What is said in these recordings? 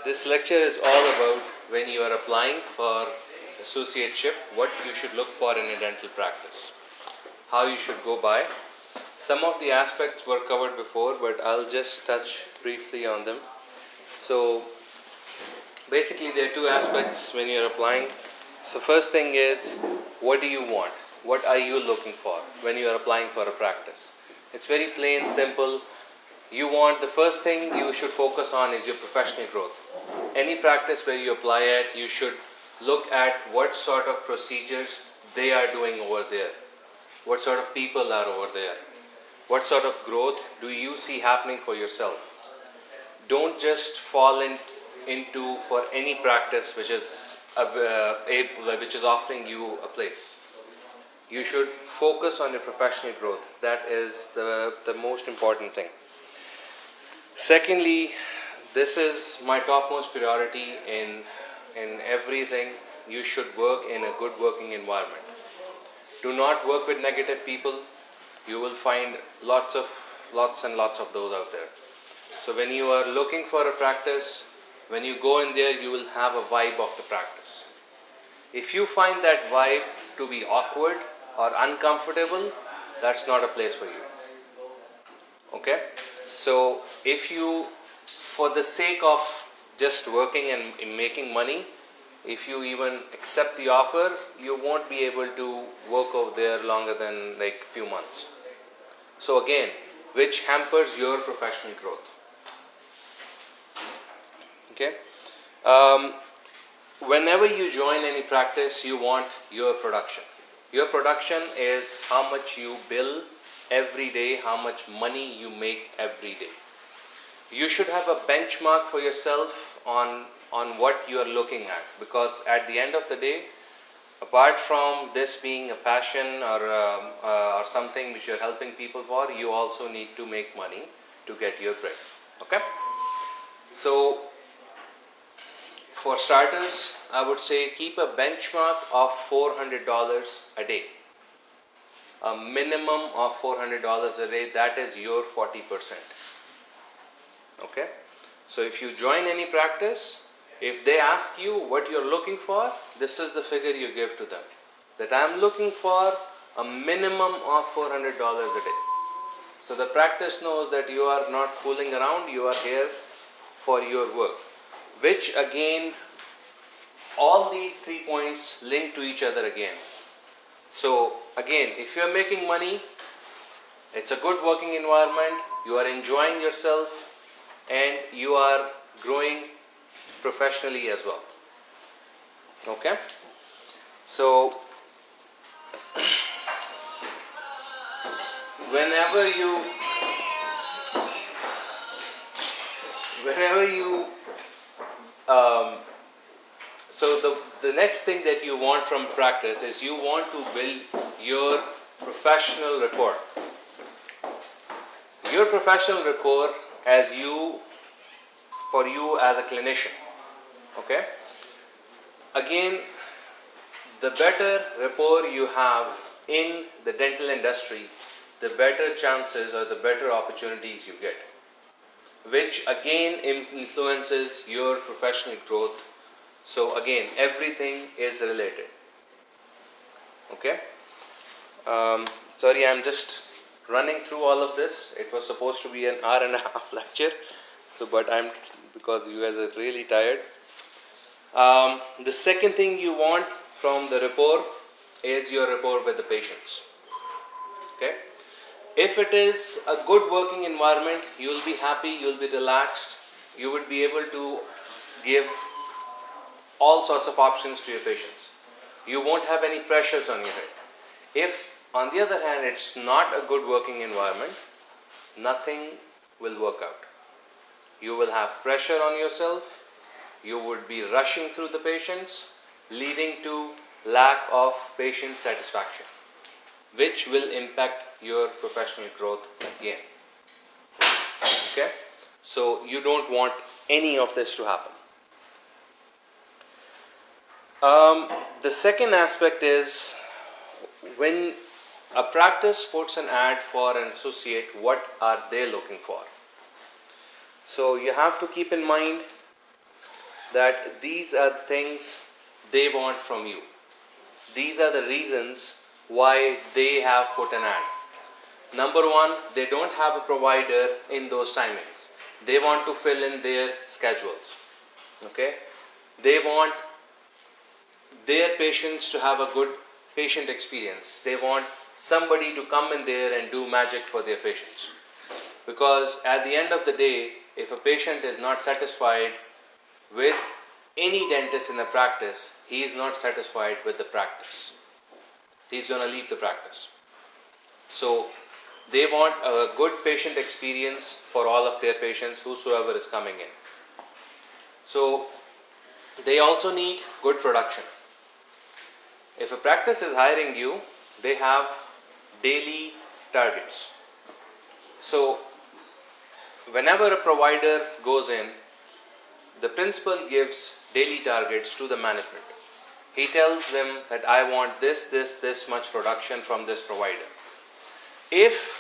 This lecture is all about when you are applying for associateship, what you should look for in a dental practice, how you should go by. Some of the aspects were covered before, but I'll just touch briefly on them. So basically there are two aspects when you're applying. So first thing is, what do you want? What are you looking for when you are applying for a practice? It's very plain, simple. The first thing you should focus on is your professional growth. Any practice where you apply it, you should look at what sort of procedures they are doing over there. What sort of people are over there? What sort of growth do you see happening for yourself? Don't just fall into for any practice which is offering you a place. You should focus on your professional growth. That is the most important thing. Secondly, this is my topmost priority in everything. You should work in a good working environment. Do not work with negative people. You will find lots and lots of those out there. So when you are looking for a practice, when you go in there, you will have a vibe of the practice. If you find that vibe to be awkward or uncomfortable, that's not a place for you. Okay? So if you, for the sake of just working and making money, if you even accept the offer, you won't be able to work over there longer than like few months. So again, which hampers your professional growth. Okay? Whenever you join any practice, you want your production. Your production is how much you bill every day, how much money you make every day. You should have a benchmark for yourself on what you are looking at, because at the end of the day, apart from this being a passion or something which you are helping people for, you also need to make money to get your bread. Okay? So for starters, I would say keep a benchmark of $400 a day. A minimum of $400 a day, that is your 40%. Okay? So if you join any practice, if they ask you what you're looking for, this is the figure you give to them. That I'm looking for a minimum of $400 a day. So the practice knows that you are not fooling around, you are here for your work. Which again, all these 3 points link to each other again. So again, if you are making money, it's a good working environment, you are enjoying yourself, and you are growing professionally as well. Okay? So whenever you so the next thing that you want from practice is you want to build your professional rapport. Your professional rapport for you as a clinician. Okay? Again, the better rapport you have in the dental industry, the better chances or the better opportunities you get, which again influences your professional growth. So again, everything is related. Okay? Sorry, I'm just running through all of this. It was supposed to be an hour and a half lecture, because you guys are really tired. The second thing you want from the rapport is your rapport with the patients. Okay? If it is a good working environment, you will be happy, you will be relaxed, you would be able to give all sorts of options to your patients. You won't have any pressures on your head. If, on the other hand, it's not a good working environment, nothing will work out. You will have pressure on yourself, you would be rushing through the patients, leading to lack of patient satisfaction, which will impact your professional growth again. Okay? So you don't want any of this to happen. The second aspect is, when a practice puts an ad for an associate, what are they looking for? So you have to keep in mind that these are the things they want from you. These are the reasons why they have put an ad. Number one, they don't have a provider in those timings. They want to fill in their schedules. Okay? They want their patients to have a good patient experience. They want somebody to come in there and do magic for their patients. Because at the end of the day, if a patient is not satisfied with any dentist in the practice, he is not satisfied with the practice. He's going to leave the practice. So they want a good patient experience for all of their patients, whosoever is coming in. So they also need good production. If a practice is hiring you, they have daily targets. So whenever a provider goes in, the principal gives daily targets to the management. He tells them that I want this much production from this provider. If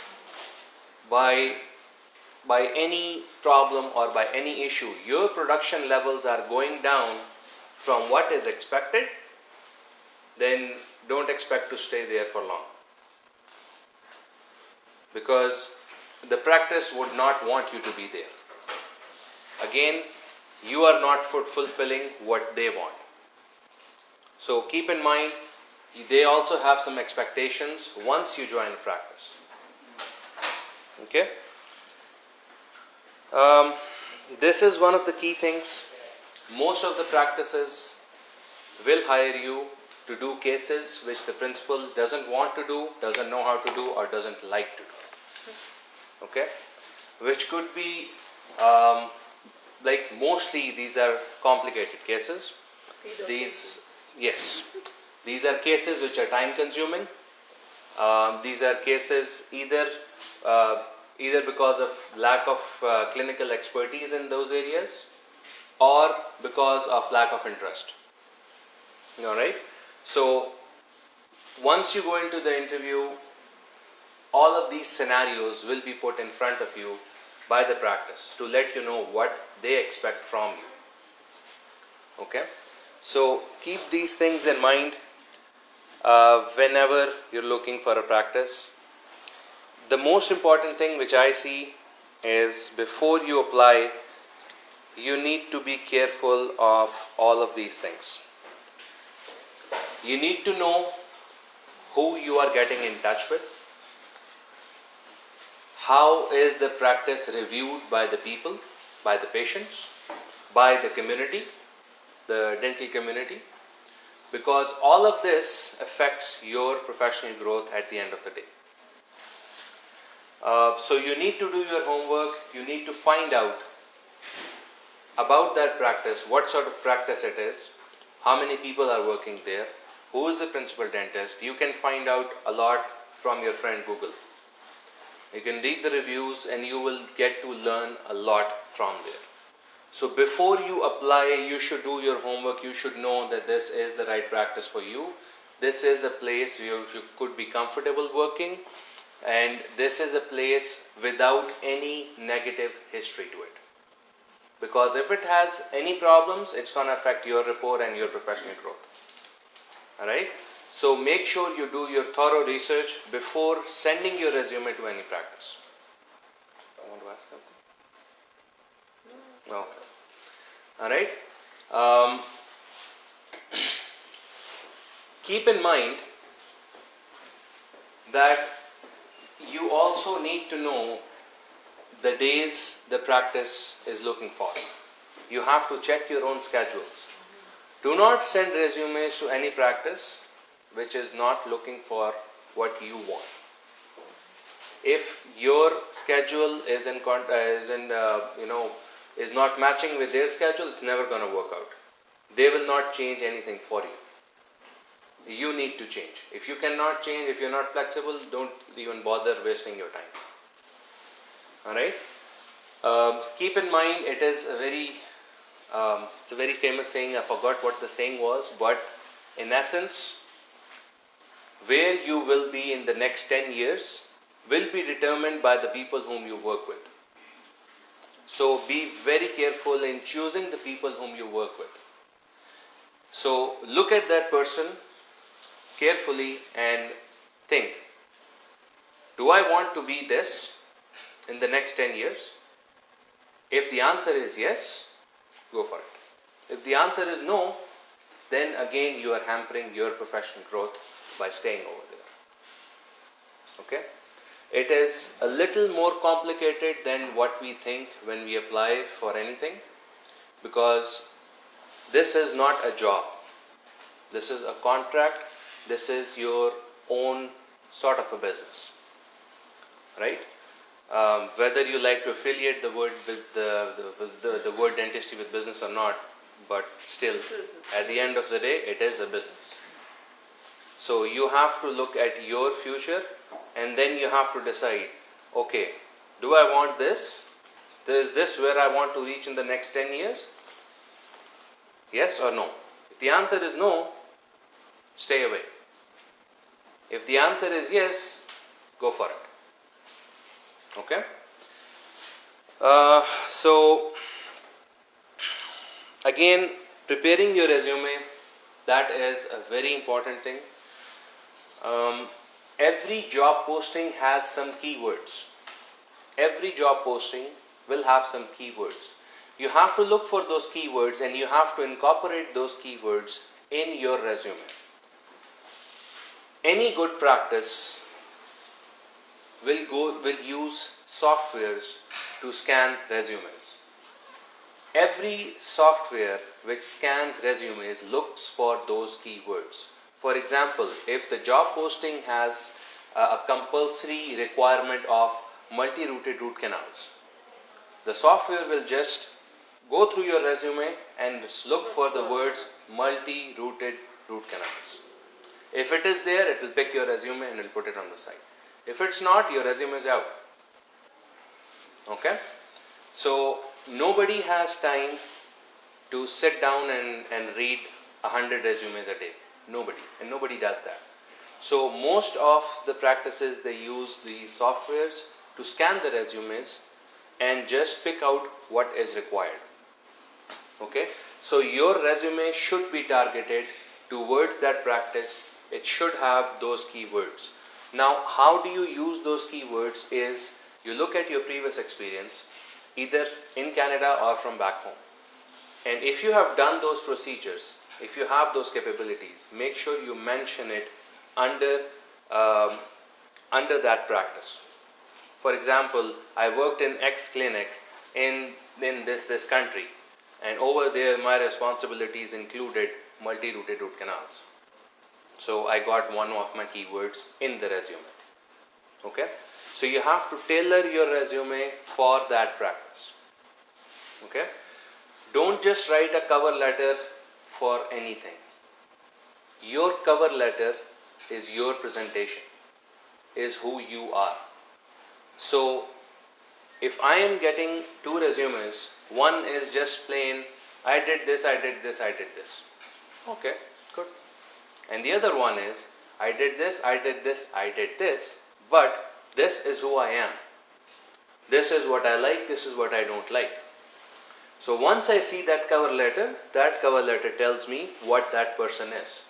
by any problem or by any issue your production levels are going down from what is expected, then don't expect to stay there for long. Because the practice would not want you to be there. Again, you are not fulfilling what they want. So keep in mind, they also have some expectations once you join the practice. Okay? This is one of the key things. Most of the practices will hire you to do cases which the principal doesn't want to do, doesn't know how to do, or doesn't like to do. Okay? Which could be, like mostly these are complicated cases. These are cases which are time consuming. These are cases either because of lack of clinical expertise in those areas, or because of lack of interest. Alright? So once you go into the interview, all of these scenarios will be put in front of you by the practice to let you know what they expect from you. Okay? So keep these things in mind whenever you're looking for a practice. The most important thing which I see is, before you apply, you need to be careful of all of these things. You need to know who you are getting in touch with. How is the practice reviewed by the people, by the patients, by the community, the dental community? Because all of this affects your professional growth at the end of the day. So you need to do your homework. You need to find out about that practice, what sort of practice it is, how many people are working there, who is the principal dentist. You can find out a lot from your friend Google. You can read the reviews and you will get to learn a lot from there. So before you apply, you should do your homework. You should know that this is the right practice for you. This is a place where you could be comfortable working, and this is a place without any negative history to it. Because if it has any problems, it's going to affect your rapport and your professional growth. Alright? So make sure you do your thorough research before sending your resume to any practice. I want to ask something? Okay. Alright. Keep in mind that you also need to know the days the practice is looking for. You have to check your own schedules. Do not send resumes to any practice which is not looking for what you want. If your schedule is not matching with their schedule, it's never going to work out. They will not change anything for you. You need to change. If you cannot change, if you're not flexible, don't even bother wasting your time. Alright? Keep in mind, it is it's a very famous saying. I forgot what the saying was, but in essence, where you will be in the next 10 years will be determined by the people whom you work with. So be very careful in choosing the people whom you work with. So look at that person carefully and think, do I want to be this in the next 10 years? If the answer is yes, go for it. If the answer is no, then again you are hampering your professional growth by staying over there. Okay? It is a little more complicated than what we think when we apply for anything, because this is not a job. This is a contract. This is your own sort of a business, right? Whether you like to affiliate the word with the word dentistry with business or not, but still, at the end of the day, it is a business. So you have to look at your future, and then you have to decide, okay, do I want this? Is this where I want to reach in the next 10 years? Yes or no? If the answer is no, stay away. If the answer is yes, go for it. Okay? So, again, preparing your resume, that is a very important thing. Every job posting has some keywords. Every job posting will have some keywords. You have to look for those keywords and you have to incorporate those keywords in your resume. Any good practice will use softwares to scan resumes. Every software which scans resumes looks for those keywords. For example, if the job posting has a compulsory requirement of multi-rooted root canals, the software will just go through your resume and look for the words multi-rooted root canals. If it is there, it will pick your resume and will put it on the side. If it's not, your resume is out. Okay? So, nobody has time to sit down and read 100 resumes a day. Nobody. And nobody does that. So, most of the practices, they use these softwares to scan the resumes and just pick out what is required. Okay? So, your resume should be targeted towards that practice. It should have those keywords. Now, how do you use those keywords is you look at your previous experience, either in Canada or from back home. And if you have done those procedures, if you have those capabilities, make sure you mention it under that practice. For example, I worked in X clinic in this country, and over there my responsibilities included multi-rooted root canals. So I got one of my keywords in the resume. Okay? So you have to tailor your resume for that practice. Okay? Don't just write a cover letter for anything. Your cover letter is your presentation, is who you are. So if I am getting two resumes, one is just plain, I did this, I did this, I did this. Okay, good. And the other one is, I did this, I did this, I did this, but this is who I am. This is what I like, this is what I don't like. So once I see that cover letter tells me what that person is.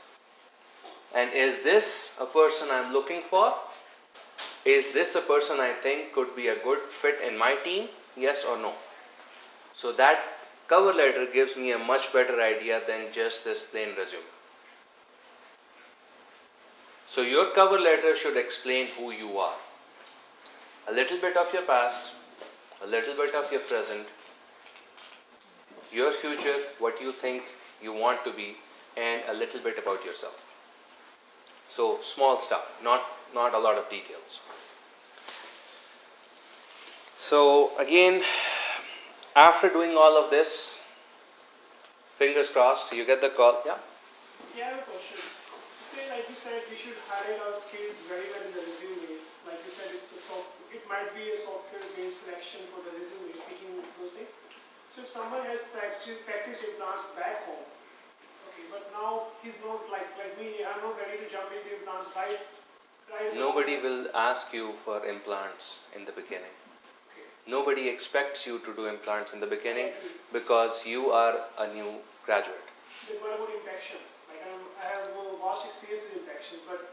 And is this a person I'm looking for? Is this a person I think could be a good fit in my team? Yes or no? So that cover letter gives me a much better idea than just this plain resume. So your cover letter should explain who you are. A little bit of your past, a little bit of your present, your future, what you think you want to be, and a little bit about yourself. So small stuff, not a lot of details. So again, after doing all of this, fingers crossed, you get the call. Yeah? Yeah, I have a question. Say, like you said, we should highlight our skills very well in the resume. Like you said, it might be a software-based selection for the resume, picking those things. So if someone has practiced implants back home, okay, but now he's not like me, I'm not ready to jump into implants right Nobody will ask you for implants in the beginning. Okay. Nobody expects you to do implants in the beginning because you are a new graduate. Then what about infections? Like I have vast experience in infections, but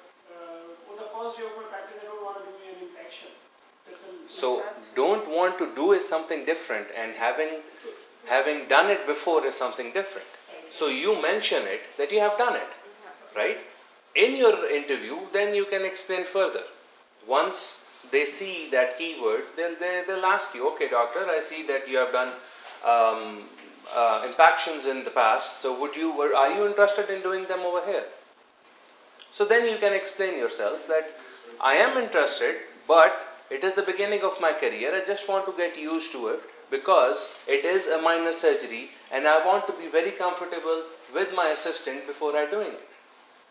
on the first day of my practice, I don't want to do an infection. So don't want to do is something different, and having done it before is something different. So you mention it that you have done it, right? In your interview, then you can explain further. Once they see that keyword, they'll ask you, okay, doctor, I see that you have done impactions in the past. So are you interested in doing them over here? So then you can explain yourself that I am interested, but it is the beginning of my career. I just want to get used to it because it is a minor surgery, and I want to be very comfortable with my assistant before I doing it,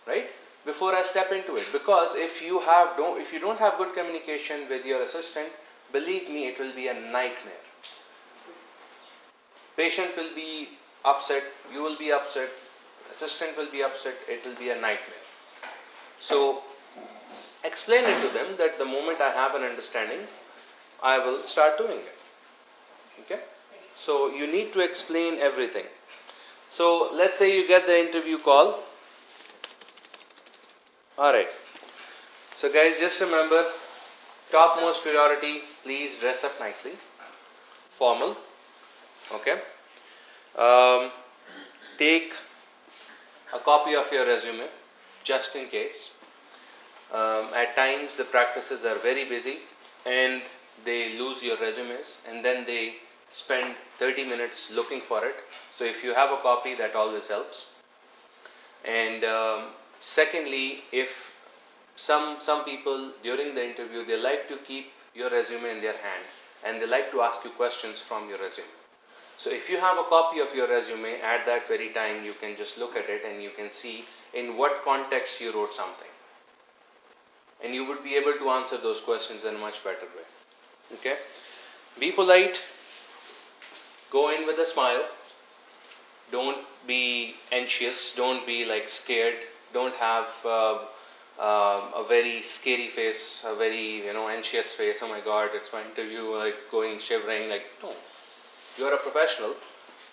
right? Before I step into it, because if you don't have good communication with your assistant, believe me, it will be a nightmare. Patient will be upset, you will be upset, assistant will be upset, it will be a nightmare. So explain it to them that the moment I have an understanding, I will start doing it. Okay? So you need to explain everything. So let's say you get the interview call. Alright. So guys, just remember, topmost priority, please dress up nicely. Formal. Okay. Take a copy of your resume just in case. At times the practices are very busy and they lose your resumes, and then they spend 30 minutes looking for it. So if you have a copy, that always helps. And secondly, if some people during the interview, they like to keep your resume in their hand and they like to ask you questions from your resume. So if you have a copy of your resume, at that very time you can just look at it and you can see in what context you wrote something. And you would be able to answer those questions in a much better way. Okay? Be polite. Go in with a smile. Don't be anxious. Don't be like scared. Don't have a very scary face, a very anxious face. Oh my God, it's my interview. Like going shivering. Like no. You are a professional.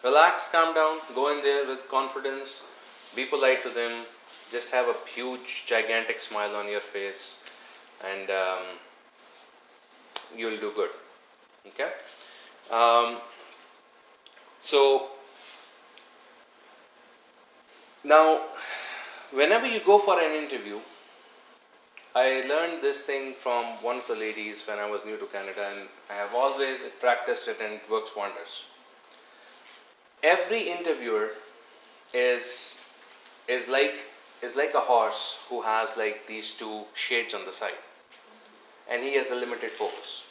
Relax, calm down. Go in there with confidence. Be polite to them. Just have a huge, gigantic smile on your face, and you will do good. Okay. So now, whenever you go for an interview, I learned this thing from one of the ladies when I was new to Canada, and I have always practiced it, and it works wonders. Every interviewer is like a horse who has like these two shades on the side, and he has a limited focus,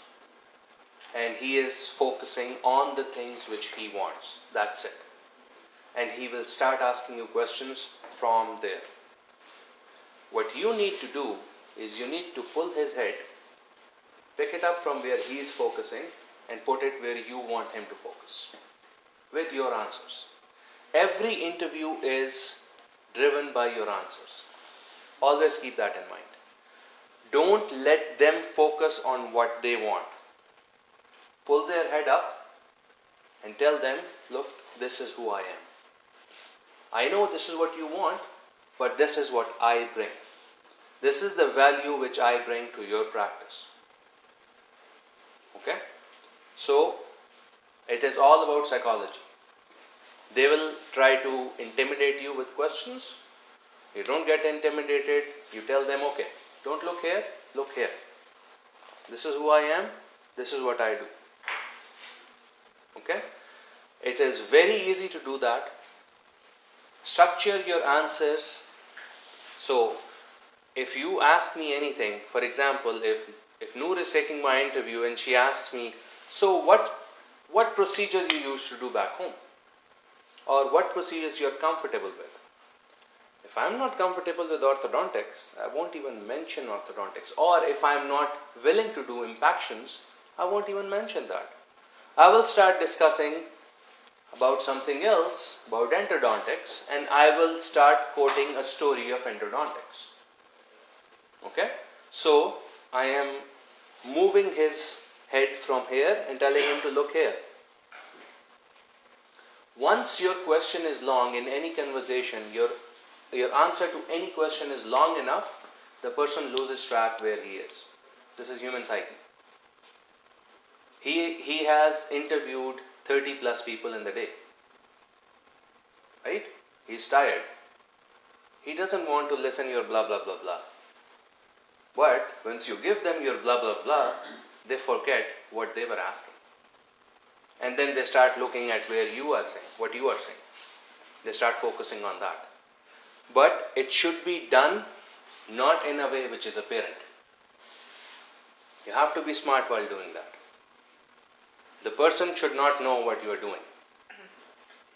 and he is focusing on the things which he wants. That's it. And he will start asking you questions from there. What you need to do is you need to pull his head, pick it up from where he is focusing, and put it where you want him to focus with your answers. Every interview is driven by your answers. Always keep that in mind. Don't let them focus on what they want. Pull their head up and tell them, look, this is who I am. I know this is what you want, but this is what I bring. This is the value which I bring to your practice. Okay? So, it is all about psychology. They will try to intimidate you with questions. You don't get intimidated. You tell them, okay, don't look here, look here. This is who I am. This is what I do. Okay? It is very easy to do that. Structure your answers. So, if you ask me anything, for example, if Noor is taking my interview and she asks me, so what procedures you used to do back home? Or what procedures you are comfortable with? If I am not comfortable with orthodontics, I won't even mention orthodontics. Or if I am not willing to do impactions, I won't even mention that. I will start discussing about something else, about endodontics, and I will start quoting a story of endodontics. Okay? So, I am moving his head from here and telling him to look here. Once your question is long in any conversation, your answer to any question is long enough, the person loses track where he is. This is human psyche. He has interviewed 30 plus people in the day. Right? He's tired. He doesn't want to listen your blah blah blah blah. But once you give them your blah blah blah, they forget what they were asking. And then they start looking at where you are saying, what you are saying. They start focusing on that. But it should be done not in a way which is apparent. You have to be smart while doing that. The person should not know what you are doing.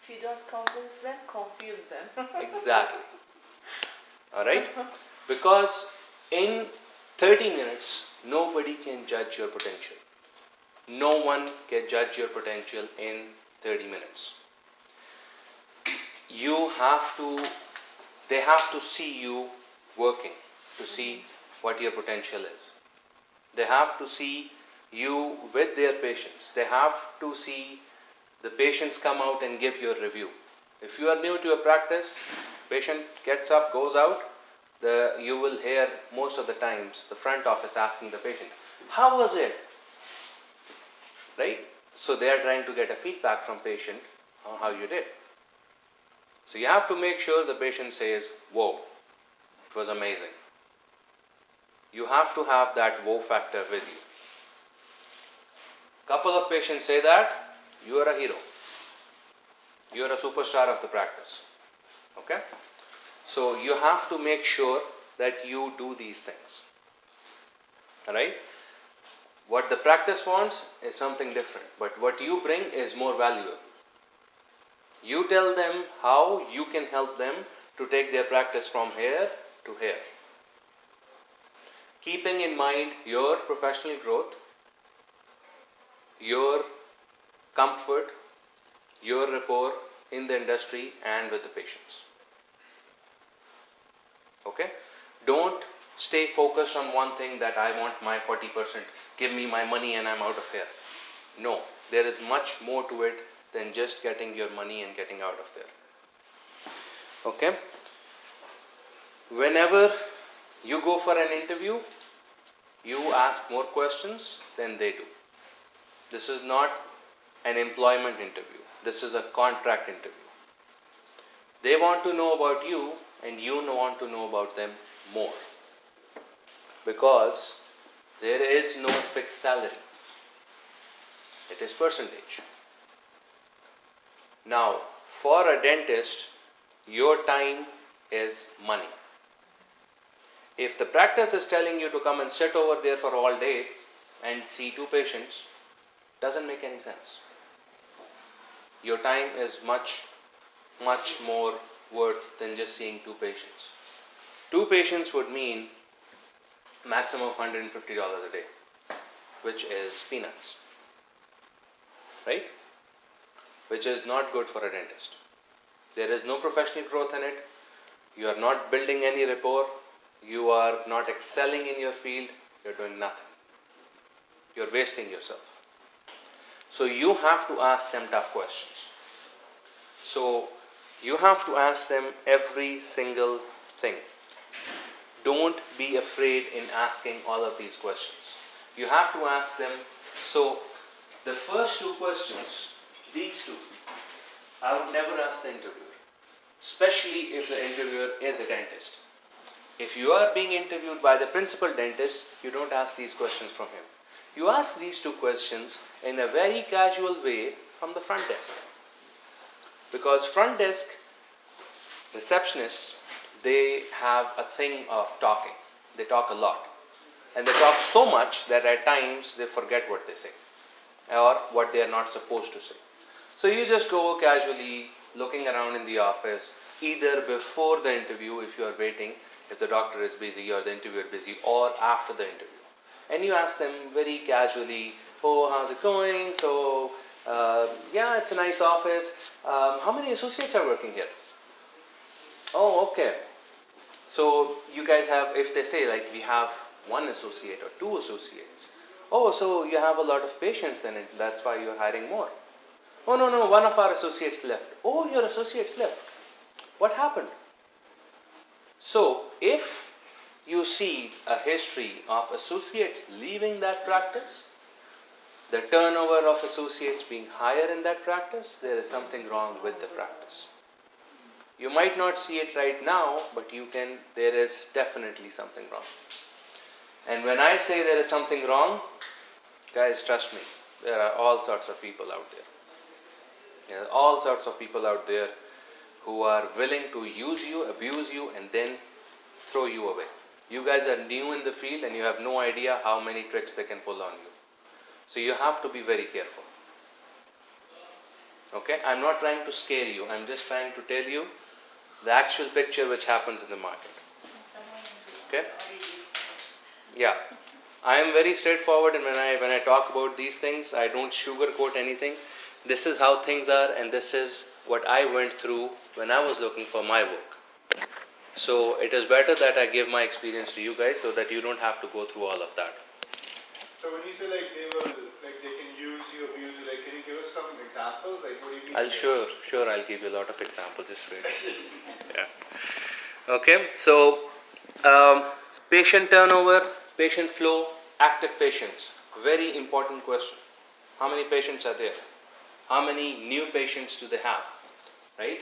If you don't convince them, confuse them. Exactly. Alright? Because in 30 minutes, nobody can judge your potential. No one can judge your potential in 30 minutes. They have to see you working, to see what your potential is. They have to see you with their patients. They have to see the patients come out and give you a review. If you are new to a practice, patient gets up, goes out, you will hear most of the times the front office asking the patient, how was it? Right? So they are trying to get a feedback from patient on how you did. So you have to make sure the patient says, whoa, it was amazing. You have to have that wow factor with you. Couple of patients say that, you are a hero. You are a superstar of the practice. Okay? So you have to make sure that you do these things. Alright? What the practice wants is something different, but what you bring is more valuable. You tell them how you can help them to take their practice from here to here. Keeping in mind your professional growth, your comfort, your rapport in the industry and with the patients. Okay? Don't stay focused on one thing that I want my 40%, give me my money and I'm out of here. No, there is much more to it than just getting your money and getting out of there. Okay? Whenever you go for an interview, you ask more questions than they do. This is not an employment interview. This is a contract interview. They want to know about you and you want to know about them more. Because there is no fixed salary. It is percentage. Now, for a dentist, your time is money. If the practice is telling you to come and sit over there for all day and see 2 patients, doesn't make any sense. Your time is much more worth than just seeing 2 patients. 2 patients would mean maximum of $150 a day, which is peanuts. Right? Which is not good for a dentist. There is no professional growth in it. You are not building any rapport. You are not excelling in your field. You are doing nothing. You are wasting yourself. So you have to ask them tough questions. So you have to ask them every single thing. Don't be afraid in asking all of these questions. You have to ask them. So the first 2 questions, these 2, I would never ask the interviewer. Especially if the interviewer is a dentist. If you are being interviewed by the principal dentist, you don't ask these questions from him. You ask these 2 questions in a very casual way from the front desk. Because front desk receptionists, they have a thing of talking. They talk a lot. And they talk so much that at times they forget what they say. Or what they are not supposed to say. So you just go casually looking around in the office, either before the interview if you are waiting, if the doctor is busy or the interviewer busy, or after the interview. And you ask them very casually, oh, how's it going? So, yeah, it's a nice office. How many associates are working here? Oh, okay. So, you guys have, if they say like we have 1 associate or 2 associates, Oh, so you have a lot of patients then, that's why you're hiring more. Oh, no, one of our associates left. Oh, your associates left. What happened? So, if you see a history of associates leaving that practice, the turnover of associates being higher in that practice, there is something wrong with the practice. You might not see it right now, but there is definitely something wrong. And when I say there is something wrong, guys, trust me, there are all sorts of people out there. There are all sorts of people out there who are willing to use you, abuse you, and then throw you away. You guys are new in the field and you have no idea how many tricks they can pull on you. So you have to be very careful. Okay, I'm not trying to scare you, I'm just trying to tell you the actual picture which happens in the market. Okay? Yeah. I am very straightforward, and when I talk about these things, I don't sugarcoat anything. This is how things are, and this is what I went through when I was looking for my work. So it is better that I give my experience to you guys so that you don't have to go through all of that. So when you say they can use you, abuse you, can you give us some examples? What do you mean? I'll give you a lot of examples. Just wait. Yeah. Okay. So patient turnover, patient flow, active patients. Very important question. How many patients are there? How many new patients do they have? Right?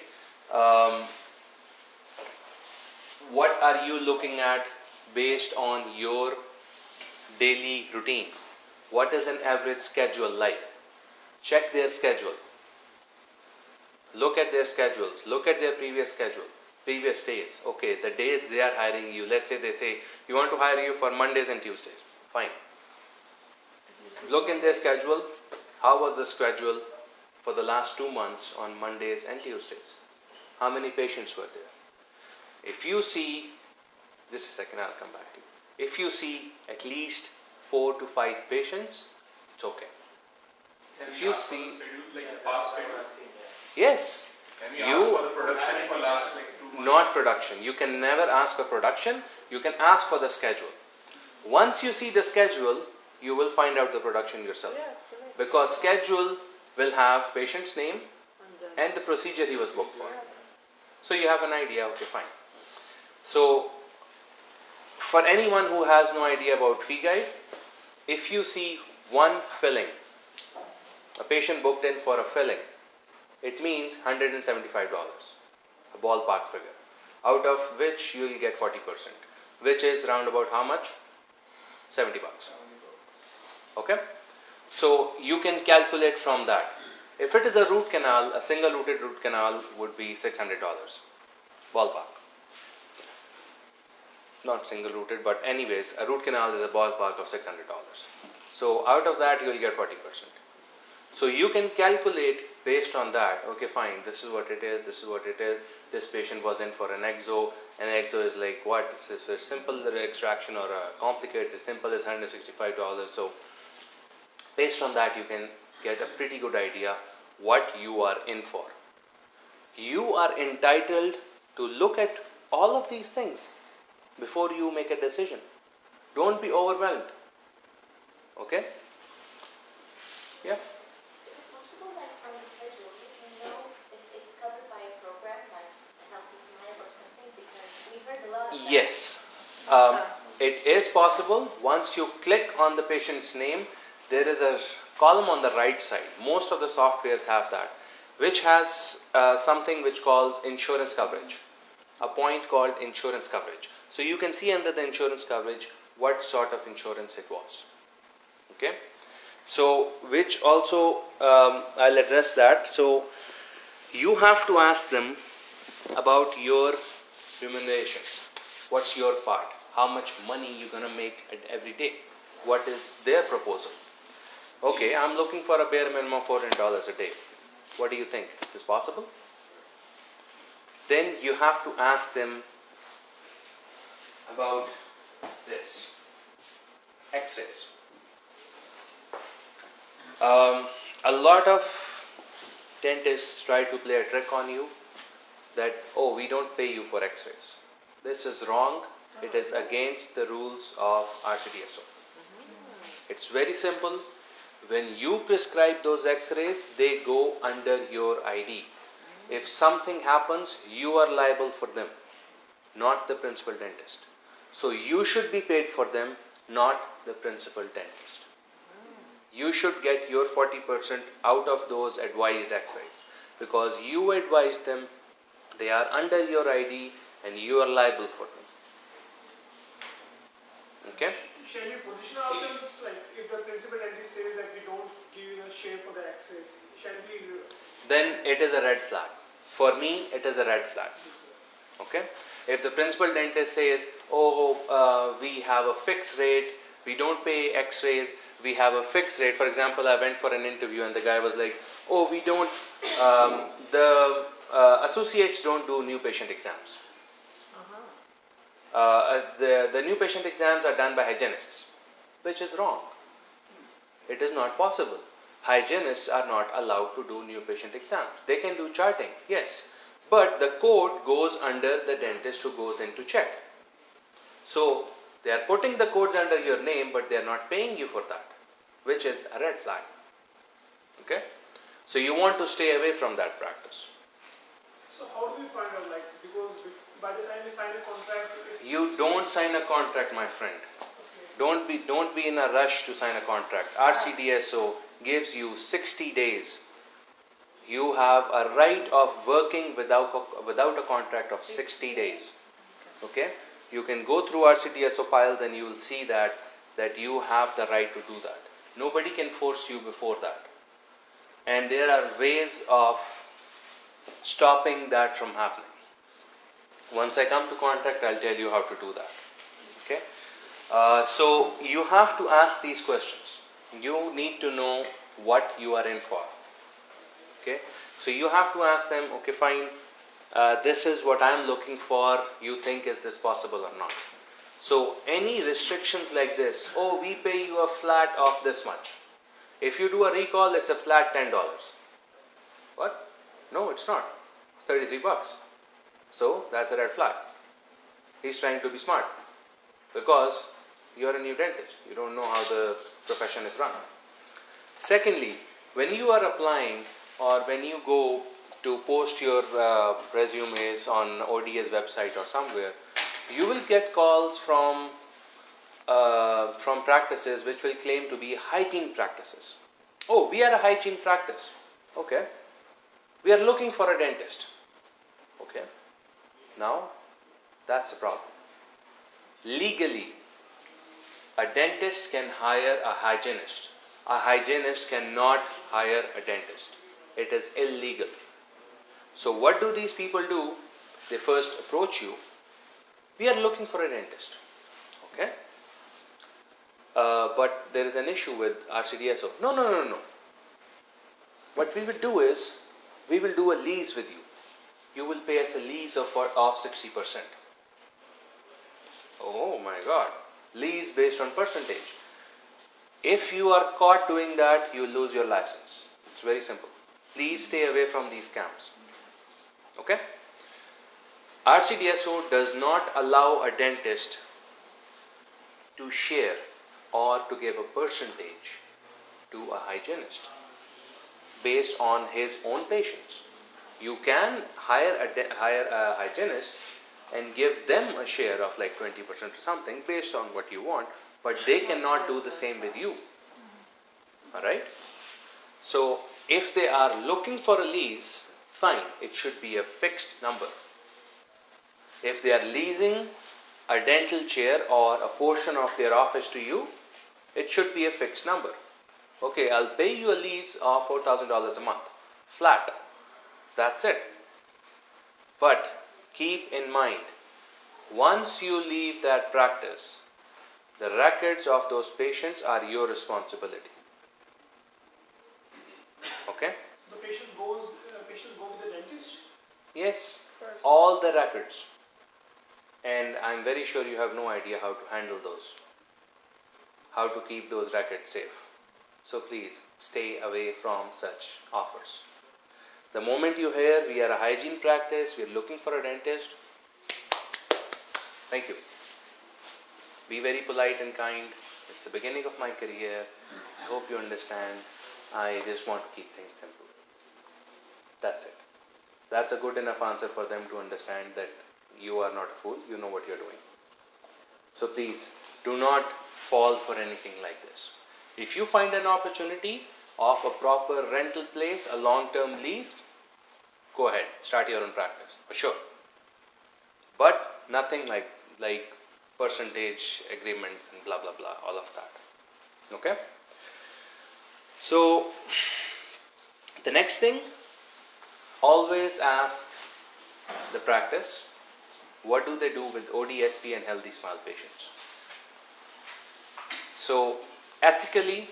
What are you looking at based on your daily routine? What is an average schedule like? Check their schedule. Look at their schedules. Look at their previous days. Okay, the days they are hiring you. Let's say they say, we want to hire you for Mondays and Tuesdays. Fine. Look in their schedule. How was the schedule for the last 2 months on Mondays and Tuesdays? How many patients were there? If you see, just a second, I'll come back to you. If you see at least 4 to 5 patients, it's okay. If you see, yes, Can we ask for the production for last 2 months? Not production. You can never ask for production. You can ask for the schedule. Once you see the schedule, you will find out the production yourself. Yes, correct. Because schedule will have patient's name and the procedure he was booked for. So you have an idea, okay, fine. So, for anyone who has no idea about fee guide, if you see one filling, a patient booked in for a filling, it means $175, a ballpark figure, out of which you will get 40%, which is round about how much? $70. Okay? So you can calculate from that. If it is a root canal, a single rooted root canal would be $600, ballpark. Not single rooted, but anyways, a root canal is a ballpark of $600. So out of that, you will get 40%. So you can calculate based on that. Okay, fine, this is what it is, this is what it is. This patient was in for an exo. An exo is like what? It's a simple extraction or a complicated, simple is $165. So based on that, you can get a pretty good idea what you are in for. You are entitled to look at all of these things before you make a decision. Don't be overwhelmed. Okay? Yeah. Is it possible that from the schedule you can know if it's covered by a program like Health is Life or something? Because we heard a lot of that. Yes. It is possible. Once you click on the patient's name, there is a column on the right side. Most of the softwares have that, which has something which calls insurance coverage. A point called insurance coverage. So you can see under the insurance coverage what sort of insurance it was. Okay. So which also I'll address that. So you have to ask them about your remuneration. What's your part? How much money you're gonna make every day? What is their proposal? Okay, I'm looking for a bare minimum of $400 a day. What do you think? Is this possible? Then you have to ask them about this. X-rays. A lot of dentists try to play a trick on you that, oh, we don't pay you for X-rays. This is wrong. It is against the rules of RCDSO. It's very simple. When you prescribe those x-rays, they go under your ID. If something happens, you are liable for them, not the principal dentist. So you should be paid for them, not the principal dentist. You should get your 40% out of those advised x-rays because you advised them, they are under your ID and you are liable for them. Okay? Shall we position ourselves like if the principal dentist says that we don't give you a share for the access, shall we? Then it is a red flag. For me, it is a red flag. Okay? If the principal dentist says, oh, we have a fixed rate, we don't pay x-rays, we have a fixed rate. For example, I went for an interview and the guy was like, oh, we don't, the associates don't do new patient exams. As the new patient exams are done by hygienists, which is wrong. It is not possible. Hygienists are not allowed to do new patient exams. They can do charting, yes, but the code goes under the dentist who goes in to check. So they are putting the codes under your name, but they are not paying you for that, which is a red flag. Okay, so you want to stay away from that practice. So how do we find out, like, because by the time we sign a contract, You don't sign a contract, my friend. okay. Don't be in a rush to sign a contract. RCDSO gives you 60 days. You have a right of working without a contract of 60 days. Okay? You can go through RCDSO files and you will see that you have the right to do that. Nobody can force you before that. And there are ways of stopping that from happening. Once I come to contract, I'll tell you how to do that. Okay? So you have to ask these questions. You need to know what you are in for. Okay? So you have to ask them, okay, fine, this is what I'm looking for. You think is this possible or not? So any restrictions like this, oh, we pay you a flat of this much. If you do a recall, it's a flat $10. What? No, it's not. It's 33 bucks. So that's a red flag. He's trying to be smart because you're a new dentist. You don't know how the profession is run. Secondly, when you are applying or when you go to post your resumes on OD's website or somewhere, you will get calls from practices which will claim to be hygiene practices. Oh, we are a hygiene practice. Okay. We are looking for a dentist. Okay. Now, that's a problem. Legally, a dentist can hire a hygienist. A hygienist cannot hire a dentist. It is illegal. So what do these people do? They first approach you. We are looking for a dentist. Okay? But there is an issue with RCDSO. No. What we will do is, we will do a lease with you. You will pay us a lease of 60%. Oh my God. Lease based on percentage. If you are caught doing that, you lose your license. It's very simple. Please stay away from these scams. Okay? RCDSO does not allow a dentist to share or to give a percentage to a hygienist based on his own patients. You can hire a hygienist and give them a share of like 20% or something based on what you want, but they cannot do the same with you. Alright? So, if they are looking for a lease, fine, it should be a fixed number. If they are leasing a dental chair or a portion of their office to you, it should be a fixed number. Okay, I'll pay you a lease of $4,000 a month, flat. That's it. But keep in mind, once you leave that practice, the records of those patients are your responsibility. Okay? The patient goes with the dentist? Yes, all the records. And I'm very sure you have no idea how to handle those. How to keep those records safe. So please, stay away from such offers. The moment you hear we are a hygiene practice, we are looking for a dentist, thank you. Be very polite and kind, It's the beginning of my career. I hope you understand. I just want to keep things simple. That's it. That's a good enough answer for them to understand that you are not a fool, you know what you're doing. So please, do not fall for anything like this. If you find an opportunity of a proper rental place, a long-term lease, go ahead, start your own practice, for sure. But nothing like percentage agreements and blah blah blah, all of that. Okay? So, the next thing, always ask the practice, what do they do with ODSP and healthy smile patients? So, ethically,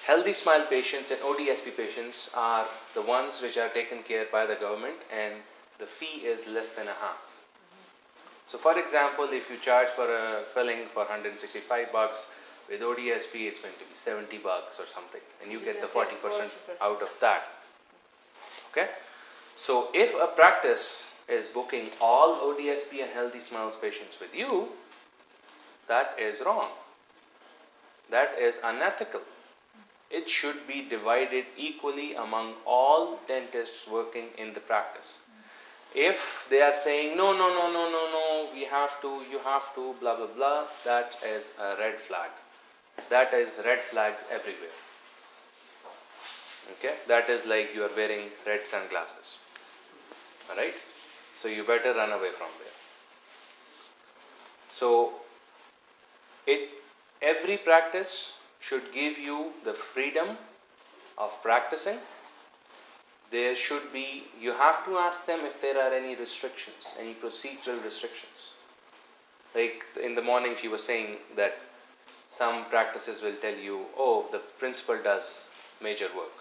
healthy smile patients and ODSP patients are the ones which are taken care by the government, and the fee is less than a half. So, for example, if you charge for a filling for $165, with ODSP it's going to be $70 or something, and you get the 40% out of that. Okay? So, if a practice is booking all ODSP and healthy smiles patients with you, that is wrong. That is unethical. It should be divided equally among all dentists working in the practice. If they are saying, no, you have to, blah, blah, blah, that is a red flag. That is red flags everywhere. Okay? That is like you are wearing red sunglasses. Alright? So you better run away from there. So, every practice should give you the freedom of practicing. There should be, you have to ask them if there are any restrictions, any procedural restrictions. Like in the morning she was saying that some practices will tell you, oh, the principal does major work.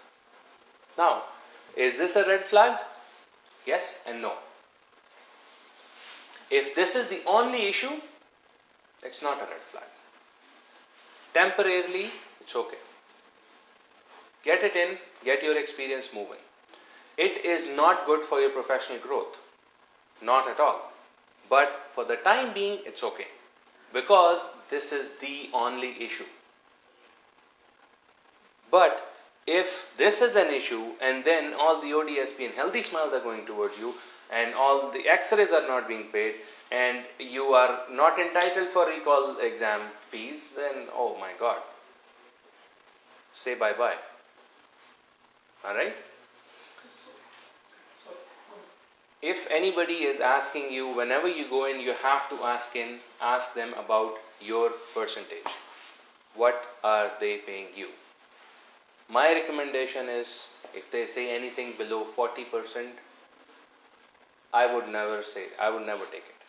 Now, is this a red flag? Yes and no. If this is the only issue, it's not a red flag. Temporarily, it's okay. Get it in, get your experience moving. It is not good for your professional growth. Not at all. But for the time being, it's okay. Because this is the only issue. But if this is an issue and then all the ODSP and healthy smiles are going towards you and all the x-rays are not being paid and you are not entitled for recall exam fees, then oh my God, say bye-bye. Alright? If anybody is asking you, whenever you go in, you have to ask them about your percentage. What are they paying you? My recommendation is, if they say anything below 40%, I would never take it.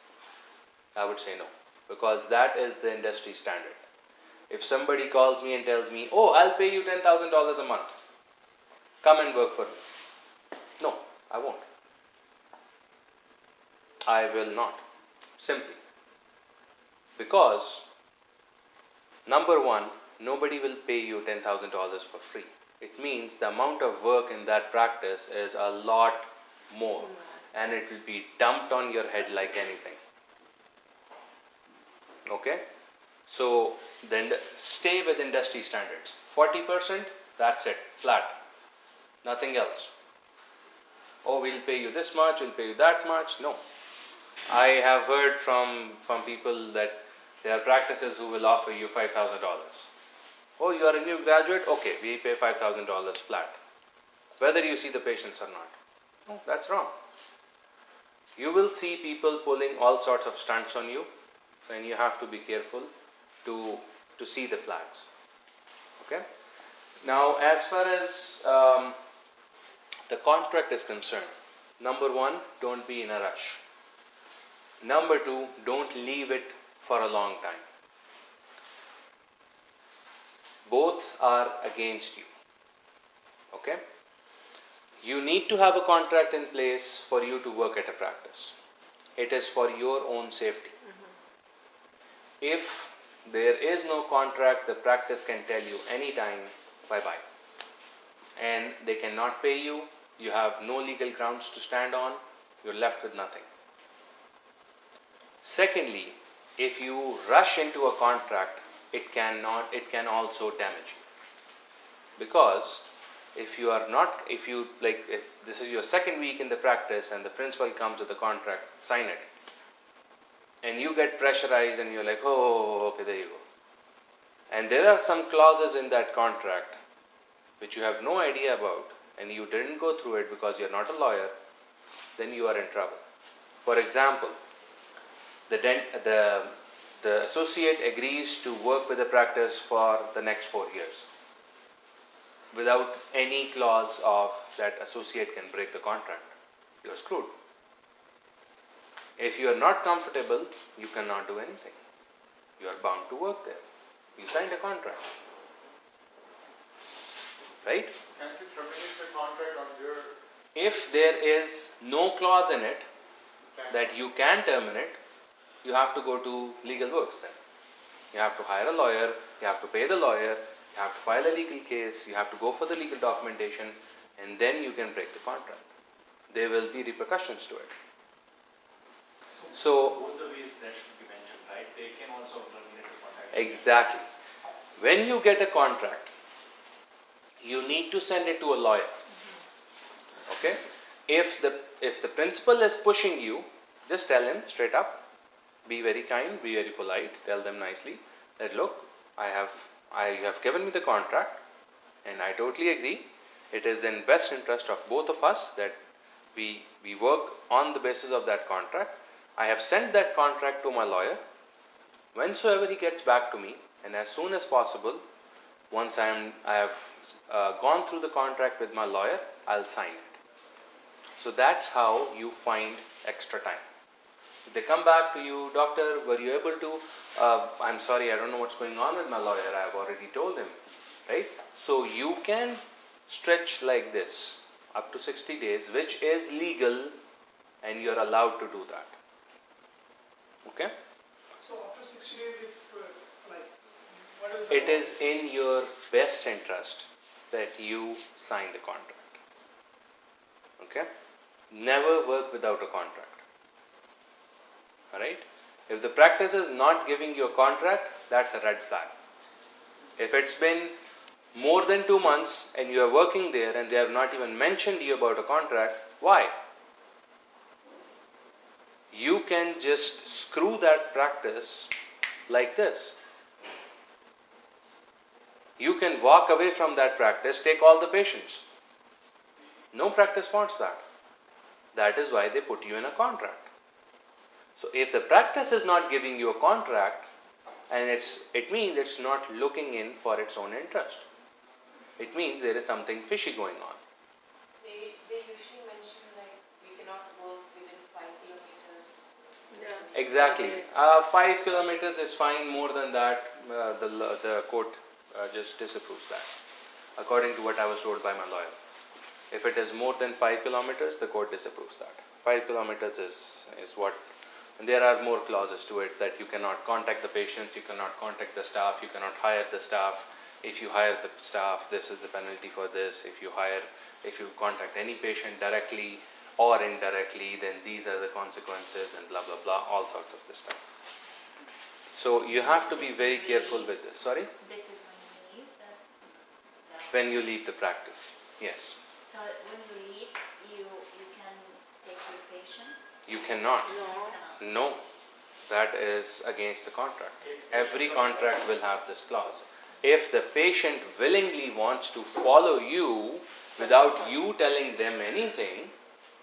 I would say no, because that is the industry standard. If somebody calls me and tells me, oh, I'll pay you $10,000 a month, come and work for me. No, I won't. I will not. Simply. Because, number one, nobody will pay you $10,000 for free. It means the amount of work in that practice is a lot more, and it will be dumped on your head like anything. Okay? So, then stay with industry standards. 40%, that's it, flat. Nothing else. Oh, we'll pay you this much, we'll pay you that much. No. I have heard from people that there are practices who will offer you $5,000. Oh, you are a new graduate? Okay, we pay $5,000 flat, whether you see the patients or not. No, that's wrong. You will see people pulling all sorts of stunts on you, and you have to be careful to see the flags. Okay? Now, as far as the contract is concerned, number one, don't be in a rush. Number two, don't leave it for a long time. Both are against you. Okay? You need to have a contract in place for you to work at a practice. It is for your own safety. If there is no contract, the practice can tell you anytime, bye-bye. And they cannot pay you. You have no legal grounds to stand on. You're left with nothing. Secondly, if you rush into a contract, it can also damage you. Because if this is your second week in the practice and the principal comes with the contract, sign it. And you get pressurized and you're like, oh, okay, there you go. And there are some clauses in that contract which you have no idea about and you didn't go through it because you're not a lawyer, then you are in trouble. For example, the associate agrees to work with the practice for the next 4 years without any clause of that associate can break the contract. You're screwed. If you are not comfortable, you cannot do anything. You are bound to work there. You signed a contract. Right? Can't you terminate the contract on your... If there is no clause in it that you can terminate, you have to go to legal works then. You have to hire a lawyer, you have to pay the lawyer, you have to file a legal case, you have to go for the legal documentation, and then you can break the contract. There will be repercussions to it. So both the ways that should be mentioned, right? They can also terminate the contract. exactly. When you get a contract, you need to send it to a lawyer. Okay? If the principal is pushing you, just tell him straight up. Be very kind, be very polite. Tell them nicely that look, I have given me the contract, and I totally agree. It is in best interest of both of us that we work on the basis of that contract. I have sent that contract to my lawyer. Whensoever he gets back to me, and as soon as possible, once I have gone through the contract with my lawyer, I'll sign it. So that's how you find extra time. If they come back to you, doctor, were you able to? I'm sorry, I don't know what's going on with my lawyer. I have already told him, right? So you can stretch like this up to 60 days, which is legal, and you're allowed to do that. Okay? So after 60 days, if what is the It is in your best interest that you sign the contract. Okay? Never work without a contract. Alright? If the practice is not giving you a contract, that's a red flag. If it's been more than 2 months and you are working there and they have not even mentioned you about a contract, why? You can just screw that practice like this. You can walk away from that practice, take all the patients. No practice wants that. That is why they put you in a contract. So if the practice is not giving you a contract, and it means it's not looking in for its own interest. It means there is something fishy going on. They usually mention like we cannot work within 5 kilometers. Yeah. Exactly. 5 kilometers is fine. More than that, the court just disapproves that. According to what I was told by my lawyer. If it is more than 5 kilometers, the court disapproves that. 5 kilometers is what. And there are more clauses to it that you cannot contact the patients, you cannot contact the staff, you cannot hire the staff. If you hire the staff, this is the penalty for this. If you contact any patient directly or indirectly, then these are the consequences and blah blah blah, all sorts of this stuff. So you have to be very careful with this. Sorry? This is when you leave When you leave the practice. Yes. So when you leave, you can take your patients? You cannot. No. No. That is against the contract. Every contract will have this clause. If the patient willingly wants to follow you without you telling them anything,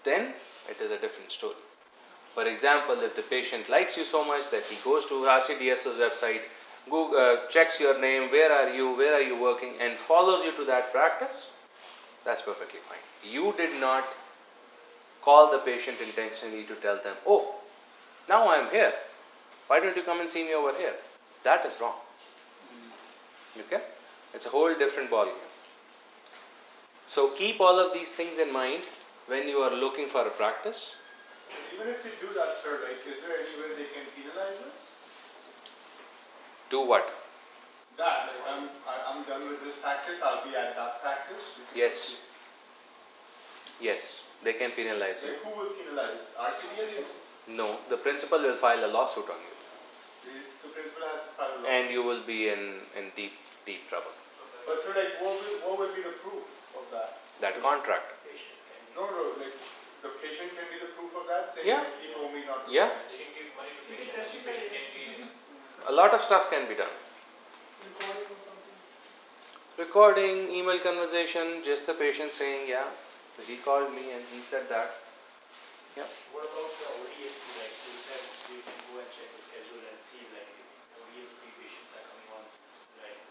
then it is a different story. For example, if the patient likes you so much that he goes to RCDS's website, checks your name, where are you working, and follows you to that practice, that's perfectly fine. You did not call the patient intentionally to tell them, oh, now I am here. Why don't you come and see me over here? That is wrong. Okay? It's a whole different ballgame. So keep all of these things in mind when you are looking for a practice. Even if you do that, sir, like, is there any way they can penalize us? Do what? That, like, I'm done with this practice, I'll be at that practice. Yes. Yes, they can penalize you. Like, who will penalize? RCDS? No, the principal will file a lawsuit on you. The principal has to file a and you will be in deep trouble. But so like, what will be the proof of that? That contract. Patient can, No, like the patient can be the proof of that. Saying Yeah. Like, he told me not to. Yeah, they can give money to You can patient, testify. patient can be, a lot of stuff can be done. Recording or something. Recording, email conversation, just the patient saying, yeah, he called me and he said that. Yeah. what about the ODSP, like you said, you can go and check the schedule and see like if ODSP patients are coming on, like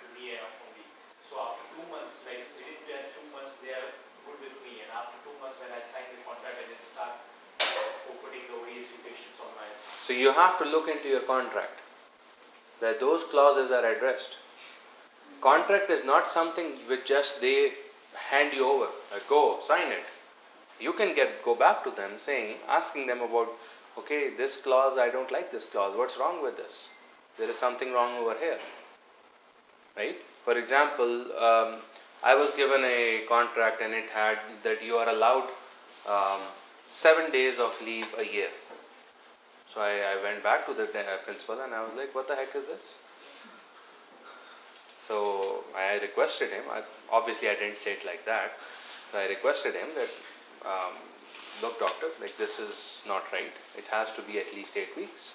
to me only. So after 2 months, like within that 2 months they are good with me, and after 2 months when I sign the contract I then start putting the ODSP patients on my. So you have to look into your contract that those clauses are addressed. Contract is not something which just they hand you over. Like, go sign it. You can go back to them saying, asking them about, okay, this clause, I don't like this clause. What's wrong with this? There is something wrong over here. Right? For example, I was given a contract and it had that you are allowed 7 days of leave a year. So I went back to the principal and I was like, what the heck is this? So I requested him, obviously I didn't say it like that, so I requested him that, look doctor, like this is not right, it has to be at least 8 weeks.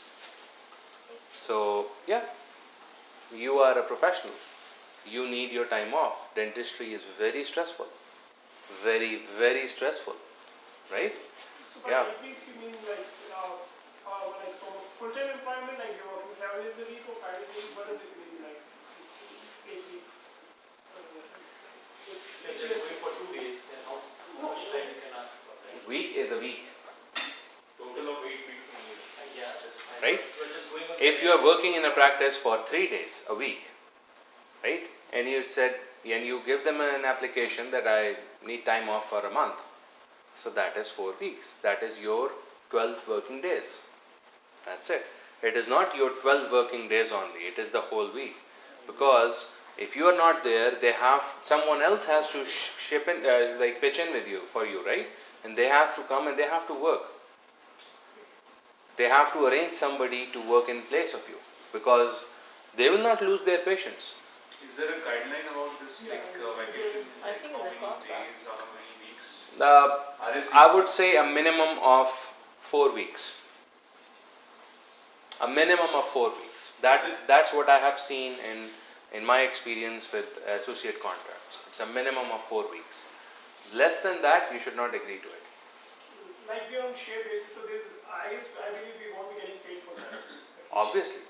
So yeah, you are a professional, you need your time off. Dentistry is very stressful, very, very stressful, right? So by Yeah. 8 weeks, you mean like from a full-time employment, like you're working 7 days a week or 5 days a week? What does it mean, like 8 weeks? If you're just going for 2 days, then how much time you can ask for that? Week is a week, Total of 8 weeks in a year. Yeah, that's fine. Right? You're just going on if you are working in a practice for 3 days a week, right, and you said, and you give them an application that I need time off for a month, so that is 4 weeks, that is your 12 working days, that's it. It is not your 12 working days only, it is the whole week, because if you are not there, they have, someone else has to ship in, like pitch in with you, for you, right, and they have to come and they have to work. They have to arrange somebody to work in place of you, because they will not lose their patients. Is there a guideline about this, like vacation? I think in the contract. days or how many weeks? I would say a minimum of 4 weeks. A minimum of 4 weeks. That's what I have seen in my experience with associate contracts. It's a minimum of 4 weeks. Less than that, you should not agree to it. Like we are on share basis, so there's, I believe we won't be getting paid for that. Obviously.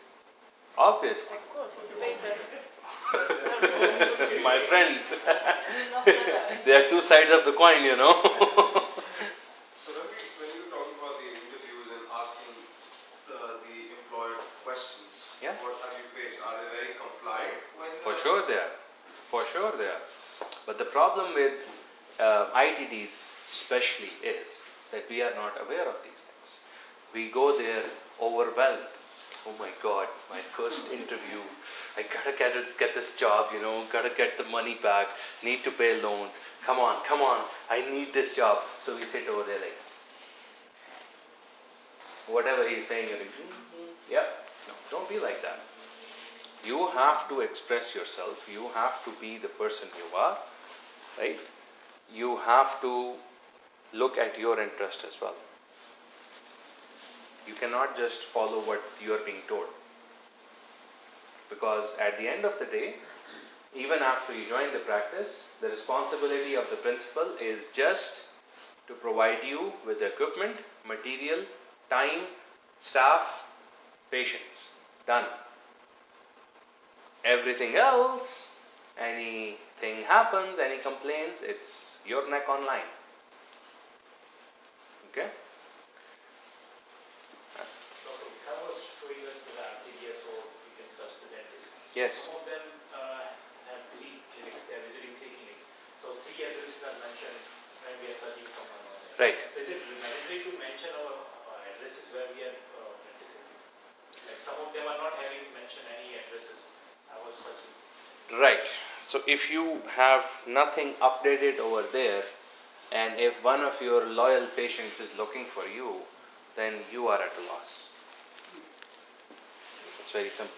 Of course, it's better. My friend, It's not so bad. there are two sides of the coin, you know. So when you talk about the interviews and asking the employer questions, Yeah. what have you faced? Are they very compliant? For sure they are. For sure they are. But the problem with ITDs especially is that we are not aware of these things. We go there overwhelmed. Oh my God, my first interview, I gotta get this job, you know, gotta get the money back, need to pay loans, come on, I need this job. So we sit over there like, whatever he's saying, you're like, yeah, no, don't be like that. You have to express yourself, you have to be the person you are, right? You have to look at your interest as well. You cannot just follow what you are being told. Because at the end of the day, even after you join the practice, the responsibility of the principal is just to provide you with the equipment, material, time, staff, patience. Done. Everything else, anything happens, any complaints, it's your neck on line. Okay? Dr. Vikas was showing us the CDS, so we can search the dentist. Yes. Some of them have 3 clinics, they are visiting 3 clinics. So 3 addresses are mentioned when we are searching someone on there. Right. Is it mandatory to mention our addresses where we are practicing? Like some of them are not having mentioned any addresses. I was searching. Right. So if you have nothing updated over there, and if one of your loyal patients is looking for you, then you are at a loss. It's very simple.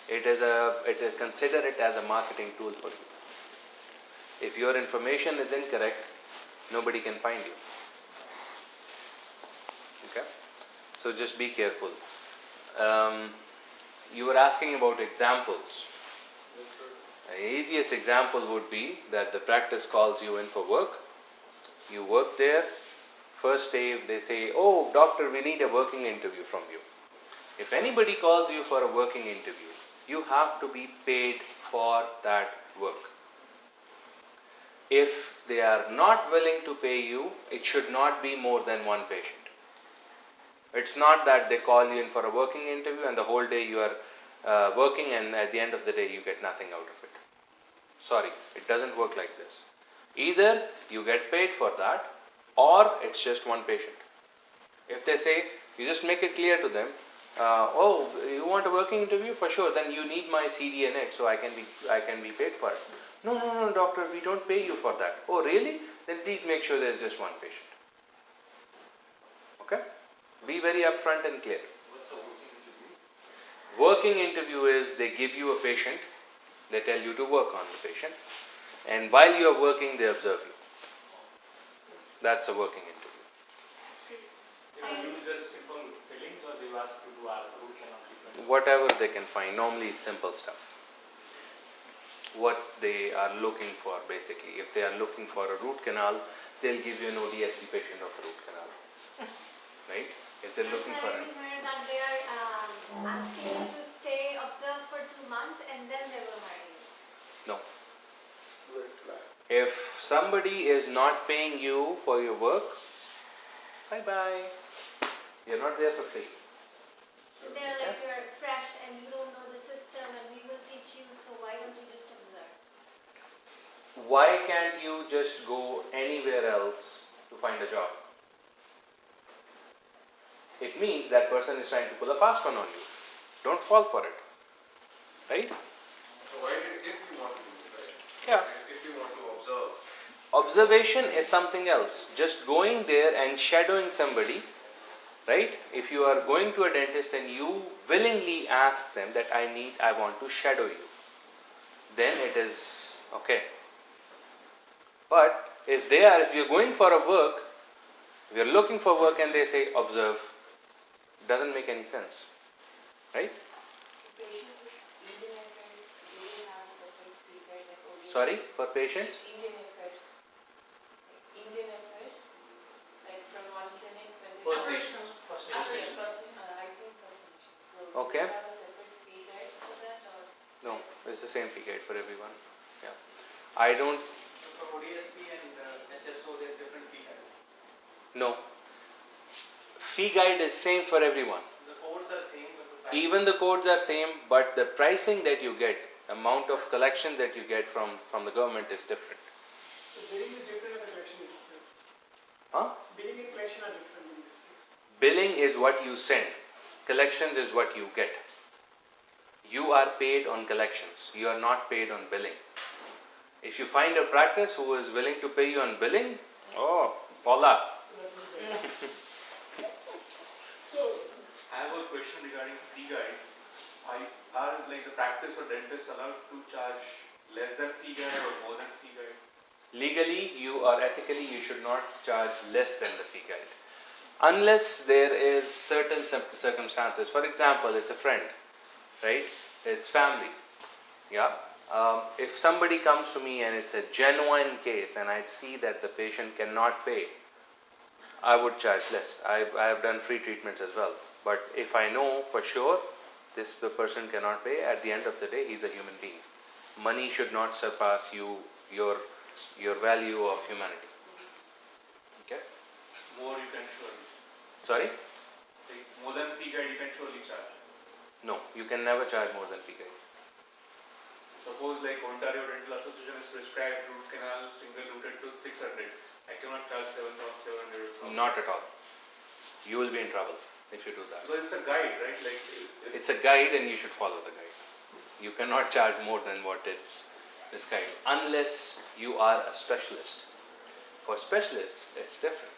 consider it as a marketing tool for you. If your information is incorrect, nobody can find you. Okay? So just be careful. You were asking about examples. The easiest example would be that the practice calls you in for work. You work there. First day they say, "Oh, doctor, we need a working interview from you." If anybody calls you for a working interview, you have to be paid for that work. If they are not willing to pay you, it should not be more than one patient. It's not that they call you in for a working interview and the whole day you are working and at the end of the day you get nothing out of it. Sorry, it doesn't work like this. Either you get paid for that or it's just one patient. If they say, you just make it clear to them, "Oh, you want a working interview? For sure, then you need my CD and it so I can be paid for it." No, doctor, we don't pay you for that." "Oh, really? Then please make sure there's just one patient." Okay? Be very upfront and clear. What's a working interview? Working interview is they give you a patient, they tell you to work on the patient, and while you are working, they observe you. That's a working interview. They will use just simple fillings or they will ask you to do a root canal treatment? Whatever they can find. Normally it's simple stuff. What they are looking for basically. If they are looking for a root canal, they'll give you an ODSP patient of a root canal. Right? If they're looking for I heard that they are asking you to stay observed for 2 months and then they will hire you. No. Red flag. If somebody is not paying you for your work, bye-bye. You're not there for free. They're like, you're fresh and you don't know the system and we will teach you, so why don't you just observe? Why can't you just go anywhere else to find a job? It means that person is trying to pull a fast one on you. Don't fall for it. Right? Provided if you want to do it, right? Yeah. If you want to observe. Observation is something else. Just going there and shadowing somebody, right? If you are going to a dentist and you willingly ask them that I want to shadow you, then it is okay. But if you're going for a work, if you're looking for work and they say observe, doesn't make any sense. Right? Indian affairs, do you have a separate fee guide like ODS? Sorry, for patients? Indian affairs. Indian affairs, like from one clinic when they First Ah, nations. First yes, nations. I think first nations. So Okay. do you have a separate fee guide for that or? No, it's the same fee guide for everyone. Yeah. I don't. For ODSP and HSO, they have different fee guide. No. Fee guide is same for everyone. The codes are same, but the price Even the codes are same, but the pricing that you get, amount of collection that you get from the government is different. So billing is different and the collection is different. Huh? Billing and collection are different in this case. Billing is what you send. Collections is what you get. You are paid on collections. You are not paid on billing. If you find a practice who is willing to pay you on billing, oh, voila. So, I have a question regarding fee guide. Are like the practice or dentists allowed to charge less than fee guide or more than fee guide? Legally, you or ethically, you should not charge less than the fee guide. Unless there is certain circumstances. For example, it's a friend, right? It's family. Yeah. If somebody comes to me and it's a genuine case and I see that the patient cannot pay, I would charge less. I have done free treatments as well. But if I know for sure the person cannot pay, at the end of the day, he's a human being. Money should not surpass your value of humanity. Okay? More you can surely. Sorry? Like more than fee guide, you can surely charge. No, you can never charge more than fee guide. Suppose like Ontario Dental Association is prescribed root canal single rooted tooth 600. I cannot charge 7,700. Not at all. You will be in trouble if you do that. Because it's a guide, right? Like It's a guide and you should follow the guide. You cannot charge more than what is prescribed unless you are a specialist. For specialists, it's different.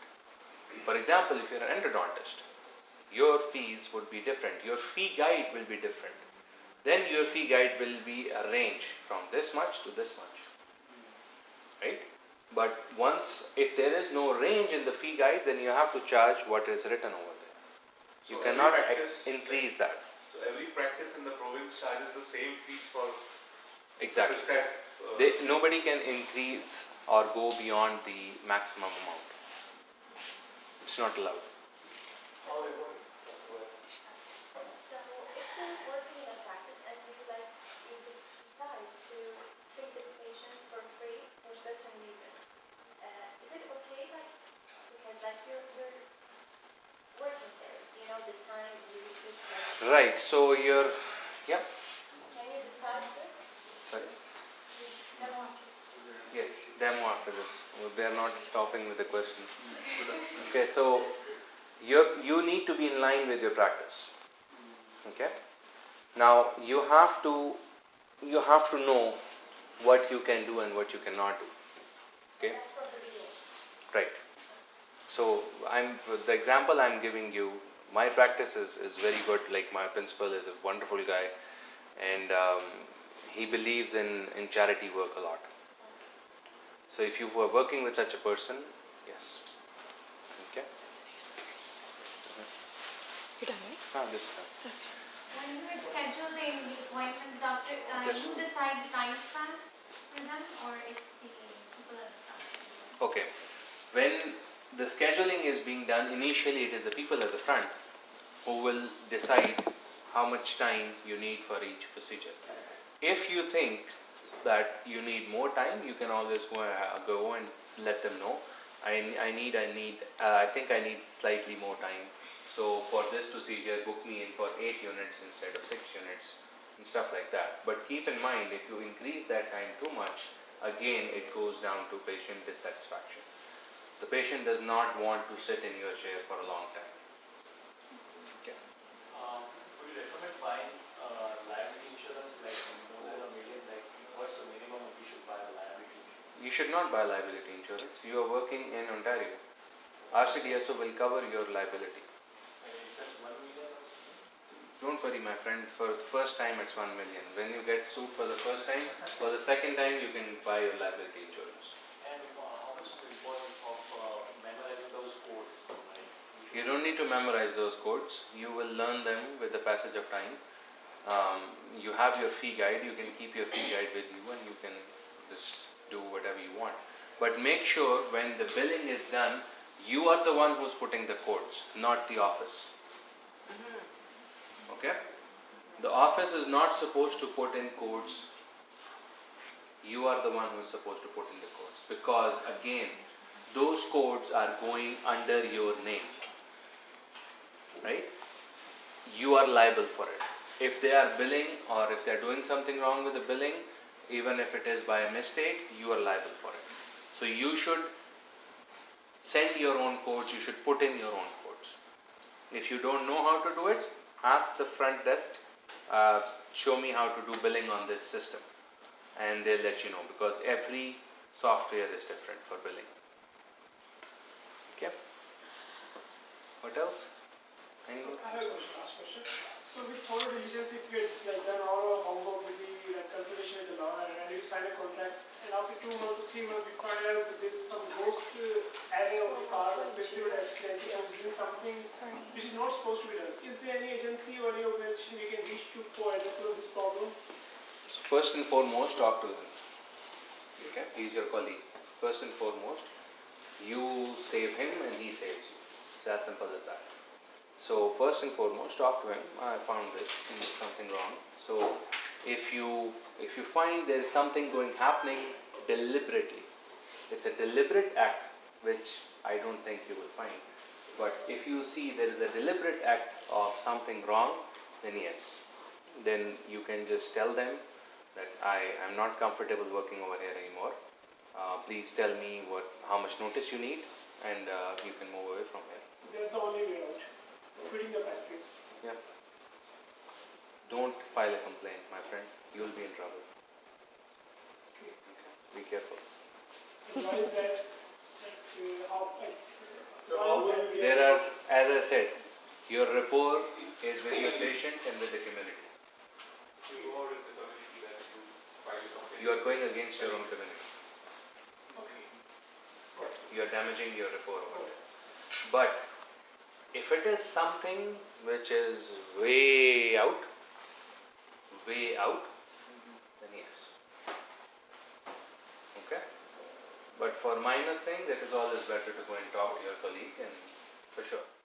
For example, if you're an endodontist, your fees would be different. Your fee guide will be different. then your fee guide will be a range from this much to this much, right? But once, if there is no range in the fee guide, then you have to charge what is written over there. You So every cannot practice- increase that. So every practice in the province charges the same fees for Exactly. prescribed. Nobody can increase or go beyond the maximum amount. It's not allowed. So if we're working in a practice and we would like you to decide to treat this patient for free for certain reasons, is it okay? Like, because like you're working there, you know the time you usually spend. Right. So you're, yeah. Can you decide this? Sorry. No. Yes. Demo after this. They are not stopping with the question. Okay. So you need to be in line with your practice. Okay. Now you have to know what you can do and what you cannot do. Okay. That's from the beginning. Right. So the example I'm giving you. My practice is very good. Like my principal is a wonderful guy, and he believes in charity work a lot. So if you were working with such a person, yes. Okay. This. When you are scheduling the appointments, doctor, Yes. you decide the time span for them, or it's the people at the front? Okay. When the scheduling is being done, initially it is the people at the front who will decide how much time you need for each procedure. If you think that you need more time, you can always go and let them know. I think I need slightly more time. So for this procedure, book me in for 8 units instead of 6 units and stuff like that. But keep in mind, if you increase that time too much, again it goes down to patient dissatisfaction. The patient does not want to sit in your chair for a long time. Okay. Would you recommend buying liability insurance like more than $1 million? Like what's the minimum we should buy the liability insurance? You should not buy liability insurance. You are working in Ontario. RCDSO will cover your liability. If that's $1 million or something? Don't worry, my friend. For the first time, it's 1 million. When you get sued for the first time, for the second time, you can buy your liability insurance. And how much is the importance of memorizing those codes? Like, You don't need to memorize those codes. You will learn them with the passage of time. You have your fee guide. You can keep your fee guide with you, and you can just do whatever you want. But make sure when the billing is done, you are the one who's putting the codes, not the office. Okay? The office is not supposed to put in codes. You are the one who is supposed to put in the codes. Because again, those codes are going under your name. Right? You are liable for it. If they are billing or if they are doing something wrong with the billing, even if it is by a mistake, you are liable for it. So you should send your own codes, you should put in your own codes. If you don't know how to do it, ask the front desk, show me how to do billing on this system, and they'll let you know, because every software is different for billing. Okay? What else? Anything? I have a question, last question. So with all the diligence, if you had like done all our homework with the like, consultation with the lawyer and you sign a contract, and after 2 months or 3 months we find out that there's some ghost area of the car or basically that dentist is doing something which is not supposed to be done. Is there any agency or any organization we can reach to for addressing this problem? So first and foremost, talk to him. Okay? He's your colleague. First and foremost, you save him and he saves you. It's as simple as that. So first and foremost, talk to him. I found this, there's something wrong. So if you find there is something happening deliberately, it's a deliberate act, which I don't think you will find. But if you see there is a deliberate act of something wrong, then yes, then you can just tell them that I am not comfortable working over here anymore. Please tell me how much notice you need, and you can move away from here. That's the only way out. Quitting the practice. Yeah. Don't file a complaint, my friend. You will be in trouble. Okay. Be careful. Why is that? How, There are, as I said, your rapport is with your patients and with the community. You are going against your own community. Okay. Got it. You are damaging your rapport. Got it. But if it is something which is way out, then yes. Okay? But for minor things, it is always better to go and talk to your colleague, and for sure.